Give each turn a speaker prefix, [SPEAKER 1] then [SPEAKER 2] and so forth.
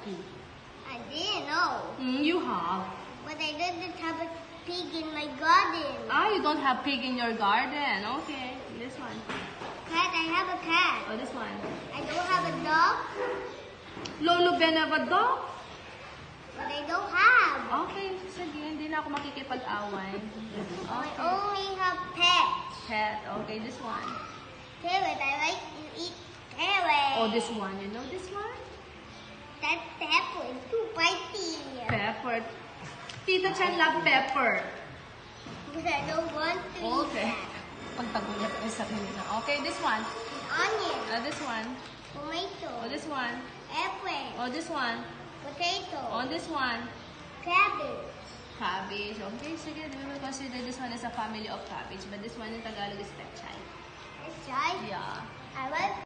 [SPEAKER 1] puppy?
[SPEAKER 2] I didn't know.
[SPEAKER 1] You have.
[SPEAKER 2] But I didn't have a pig in my garden.
[SPEAKER 1] Ah, you don't have pig in your garden. Okay, this one.
[SPEAKER 2] Cat, I have a cat.
[SPEAKER 1] Oh, this one.
[SPEAKER 2] I don't have a dog,
[SPEAKER 1] Lolo Ben have a dog?
[SPEAKER 2] but I don't have.
[SPEAKER 1] Okay, sige, hindi na ako makikipag-away.
[SPEAKER 2] I
[SPEAKER 1] Okay.
[SPEAKER 2] only have pets.
[SPEAKER 1] Pet. Okay, this one.
[SPEAKER 2] Carrot, I like to eat carrot.
[SPEAKER 1] Oh, this one. You know this one?
[SPEAKER 2] That pepper is too spicy.
[SPEAKER 1] Pepper. Tita Chan love pepper.
[SPEAKER 2] Because I don't want to eat
[SPEAKER 1] Okay.
[SPEAKER 2] that.
[SPEAKER 1] Pagtagulat ay sa kanila. Okay, this one.
[SPEAKER 2] Onion,
[SPEAKER 1] This one.
[SPEAKER 2] tomato,
[SPEAKER 1] Oh, this one.
[SPEAKER 2] apple,
[SPEAKER 1] Oh, this one.
[SPEAKER 2] potato,
[SPEAKER 1] Oh, this one.
[SPEAKER 2] cabbage.
[SPEAKER 1] Cabbage. Okay, sige. We will consider this one as a family of cabbage. But this one in Tagalog is pechay.
[SPEAKER 2] Let's try.
[SPEAKER 1] Yeah.
[SPEAKER 2] I like